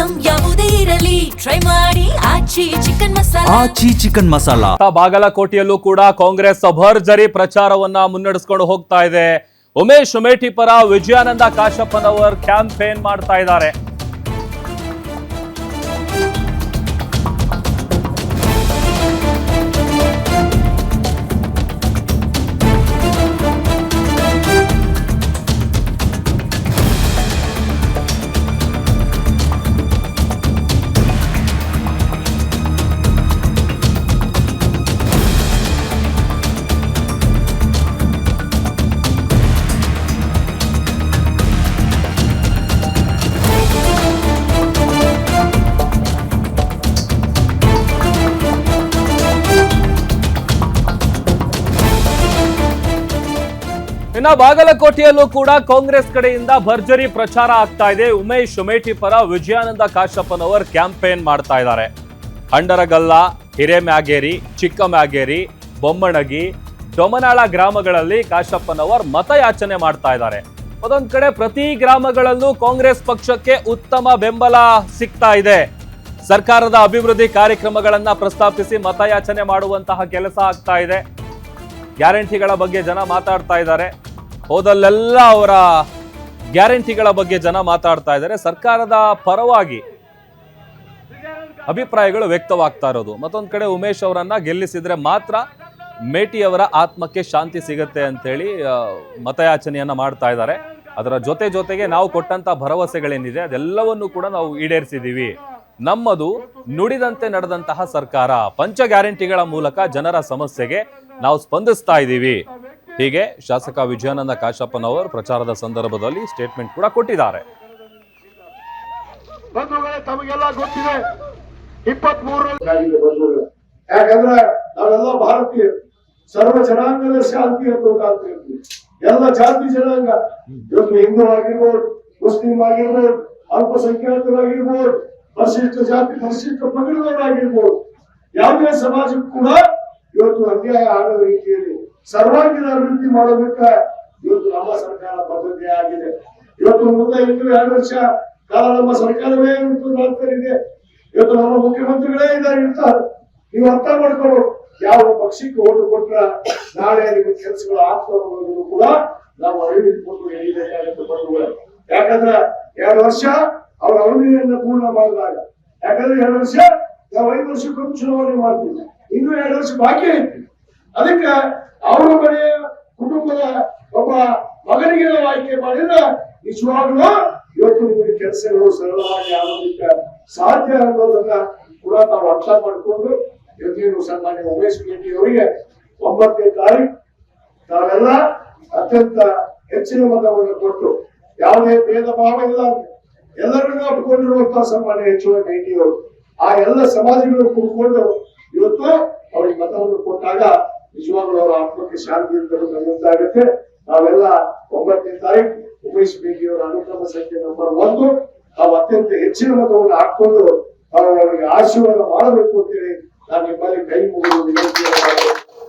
Item ಯಾವುದೇ ಇರಲಿ try ಮಾಡಿ ಆಚಿ ಚಿಕನ್ ಮಸಾಲಾ. ಬಾಗಲಕೋಟೆಯಲ್ಲೂ ಕೂಡ ಕಾಂಗ್ರೆಸ್ ಭರ್ಜರಿ ಪ್ರಚಾರವನ್ನ ಮುನ್ನಡೆಸಿಕೊಂಡು ಹೋಗ್ತಾ ಇದೆ. ಉಮೇಶ್ ಉಮೇಟಿ ಪರ ವಿಜಯಾನಂದ ಕಾಶಪ್ಪನವರ್ ಕ್ಯಾಂಪೇನ್ ಮಾಡ್ತಾ ಇದ್ದಾರೆ. ಇನ್ನು ಬಾಗಲಕೋಟೆಯಲ್ಲೂ ಕೂಡ ಕಾಂಗ್ರೆಸ್ ಕಡೆಯಿಂದ ಭರ್ಜರಿ ಪ್ರಚಾರ ಆಗ್ತಾ ಇದೆ. ಉಮೇಶ್ ಉಮೇಟಿ ಪರ ವಿಜಯಾನಂದ ಕಾಶಪ್ಪನವರ್ ಕ್ಯಾಂಪೇನ್ ಮಾಡ್ತಾ ಇದ್ದಾರೆ. ಹಂಡರಗಲ್ಲ, ಹಿರೇಮ್ಯಾಗೇರಿ, ಚಿಕ್ಕಮ್ಯಾಗೇರಿ, ಬೊಮ್ಮಣಗಿ, ಡೊಮನಾಳ ಗ್ರಾಮಗಳಲ್ಲಿ ಕಾಶಪ್ಪನವರ್ ಮತಯಾಚನೆ ಮಾಡ್ತಾ ಇದ್ದಾರೆ. ಅದೊಂದ್ ಕಡೆ ಪ್ರತಿ ಗ್ರಾಮಗಳಲ್ಲೂ ಕಾಂಗ್ರೆಸ್ ಪಕ್ಷಕ್ಕೆ ಉತ್ತಮ ಬೆಂಬಲ ಸಿಗ್ತಾ ಇದೆ. ಸರ್ಕಾರದ ಅಭಿವೃದ್ಧಿ ಕಾರ್ಯಕ್ರಮಗಳನ್ನ ಪ್ರಸ್ತಾಪಿಸಿ ಮತಯಾಚನೆ ಮಾಡುವಂತಹ ಕೆಲಸ ಆಗ್ತಾ ಇದೆ. ಗ್ಯಾರಂಟಿಗಳ ಬಗ್ಗೆ ಜನ ಮಾತಾಡ್ತಾ ಇದ್ದಾರೆ. ಹೋದಲ್ಲೆಲ್ಲ ಅವರ ಗ್ಯಾರಂಟಿಗಳ ಬಗ್ಗೆ ಜನ ಮಾತಾಡ್ತಾ ಇದ್ದಾರೆ. ಸರ್ಕಾರದ ಪರವಾಗಿ ಅಭಿಪ್ರಾಯಗಳು ವ್ಯಕ್ತವಾಗ್ತಾ ಇರೋದು. ಮತ್ತೊಂದು ಕಡೆ ಉಮೇಶ್ ಅವರನ್ನ ಗೆಲ್ಲಿಸಿದ್ರೆ ಮಾತ್ರ ಮೇಟಿಯವರ ಆತ್ಮಕ್ಕೆ ಶಾಂತಿ ಸಿಗುತ್ತೆ ಅಂತೇಳಿ ಮತಯಾಚನೆಯನ್ನ ಮಾಡ್ತಾ ಇದ್ದಾರೆ. ಅದರ ಜೊತೆಗೆ ನಾವು ಕೊಟ್ಟಂತ ಭರವಸೆಗಳೇನಿದೆ ಅದೆಲ್ಲವನ್ನು ಕೂಡ ನಾವು ಈಡೇರಿಸಿದೀವಿ. ನಮ್ಮದು ನುಡಿದಂತೆ ನಡೆದಂತಹ ಸರ್ಕಾರ. ಪಂಚ ಗ್ಯಾರಂಟಿಗಳ ಮೂಲಕ ಜನರ ಸಮಸ್ಯೆಗೆ ನಾವು ಸ್ಪಂದಿಸ್ತಾ ಇದ್ದೀವಿ. ಹೀಗೆ ಶಾಸಕ ವಿಜಯಾನಂದ ಕಾಶಪ್ಪನವರು ಪ್ರಚಾರದ ಸಂದರ್ಭದಲ್ಲಿ ಸ್ಟೇಟ್ಮೆಂಟ್ ಕೂಡ ಕೊಟ್ಟಿದ್ದಾರೆ. ತಮಗೆಲ್ಲ ಗೊತ್ತಿದೆ 23 ಯಾಕಂದ್ರೆ ನಾವೆಲ್ಲ ಭಾರತೀಯರು, ಸರ್ವ ಜನಾಂಗದ ಶಾಂತಿ ಅಂತ ಎಲ್ಲ ಜಾತಿ ಜನಾಂಗ, ಇವತ್ತು ಹಿಂದೂ ಆಗಿರ್ಬೋದು, ಮುಸ್ಲಿಂ ಆಗಿರ್ಬೋದು, ಅಲ್ಪಸಂಖ್ಯಾತರಾಗಿರ್ಬೋದು, ಪರಿಶಿಷ್ಟ ಜಾತಿ ಪರಿಶಿಷ್ಟ ಪಂಗಡದವರಾಗಿರ್ಬೋದು, ಯಾವುದೇ ಸಮಾಜಕ್ಕೂ ಕೂಡ ಇವತ್ತು ಅನ್ಯಾಯ ಆಗದ ರೀತಿಯಲ್ಲಿ ಸರ್ವಾಂಗೀಣ ಅಭಿವೃದ್ಧಿ ಮಾಡೋದಕ್ಕೆ ಇವತ್ತು ನಮ್ಮ ಸರ್ಕಾರ ಬದ್ಧತೆ ಆಗಿದೆ. ಇವತ್ತು ಮುಂದೆ 2 ವರ್ಷ ಕಾಲ ನಮ್ಮ ಸರ್ಕಾರವೇ ಇದೆ. ಇವತ್ತು ನಮ್ಮ ಮುಖ್ಯಮಂತ್ರಿಗಳೇ ಇರ್ತಾರೆ. ನೀವು ಅರ್ಥ ಮಾಡ್ಕೋಬೇಕು, ಯಾವ ಪಕ್ಷಕ್ಕೆ ಓಟು ಕೊಟ್ರ ನಾಳೆ ನಿಮ್ಮ ಕೆಲಸಗಳು ಆಗ್ತದೆ ಕೂಡ ನಾವು ಅರಿವಿಟ್ಕೊಂಡು ಎಳಿಬೇಕಾಗುತ್ತೆ ಬಂಧುಗಳು. ಯಾಕಂದ್ರೆ 2 ವರ್ಷ ಅವ್ರ ಅವಧಿಯನ್ನ ಪೂರ್ಣ ಮಾಡಿದಾಗ, ಯಾಕಂದ್ರೆ 2 ವರ್ಷ ನಾವು 5 ವರ್ಷಕ್ಕೊಮ್ಮೆ ಚುನಾವಣೆ ಮಾಡ್ತೀವಿ, ಇನ್ನೂ 2 ವರ್ಷ ಬಾಕಿ ಐತಿ. ಅದಕ್ಕೆ ಅವರ ಮನೆಯ ಕುಟುಂಬದ ಒಬ್ಬ ಮಗನಿಗೆ ನಾವು ಆಯ್ಕೆ ಮಾಡಿದ್ರೆ ನಿಜವಾಗ್ಲೂ ಇವತ್ತು ನಿಮಗೆ ಕೆಲಸಗಳು ಸರಳವಾಗಿ ಆಗೋದಕ್ಕೆ ಸಾಧ್ಯ ಅನ್ನೋದನ್ನ ಕೂಡ ನಾವು ಅರ್ಥ ಮಾಡಿಕೊಂಡು ಇವತ್ತೇನು ಸನ್ಮಾನ್ಯ ಉಮೇಶ್ ಉಮೇಟಿ ಅವರಿಗೆ 9ನೇ ತಾರೀಕು ನಾವೆಲ್ಲ ಅತ್ಯಂತ ಹೆಚ್ಚಿನ ಮತವನ್ನು ಕೊಟ್ಟು ಯಾವುದೇ ಭೇದ ಭಾವ ಇಲ್ಲ ಎಲ್ಲರನ್ನೂ ಒಪ್ಪಿಕೊಂಡಿರುವಂತಹ ಸನ್ಮಾನ್ಯ ಎಚ್ ಉಮೇಟಿ ಅವರು ಆ ಎಲ್ಲ ಸಮಾಜಗಳು ಕೂತ್ಕೊಂಡು ಇವತ್ತು ಅವ್ರಿಗೆ ಮತವನ್ನು ಕೊಟ್ಟಾಗ ನಿಜವಾಗ್ಲೂ ಅವರ ಆತ್ಮಕ್ಕೆ ಶಾಂತಿ ಆಗುತ್ತೆ. ನಾವೆಲ್ಲ 9ನೇ ತಾರೀಕು ಉಮೇಶ್ ಉಮೇಟಿ ಅವರ ಅನುಕ್ರಮ ಸಂಖ್ಯೆ ನಂಬರ್ 1 ನಾವು ಅತ್ಯಂತ ಹೆಚ್ಚಿನ ಮತವನ್ನು ಹಾಕೊಂಡು ಅವರಿಗೆ ಆಶೀರ್ವಾದ ಮಾಡಬೇಕು ಅಂತೇಳಿ ನಾನು ನಿಮ್ಮಲ್ಲಿ ಕೈ ಮುಗಿದು ವಿನಂತಿ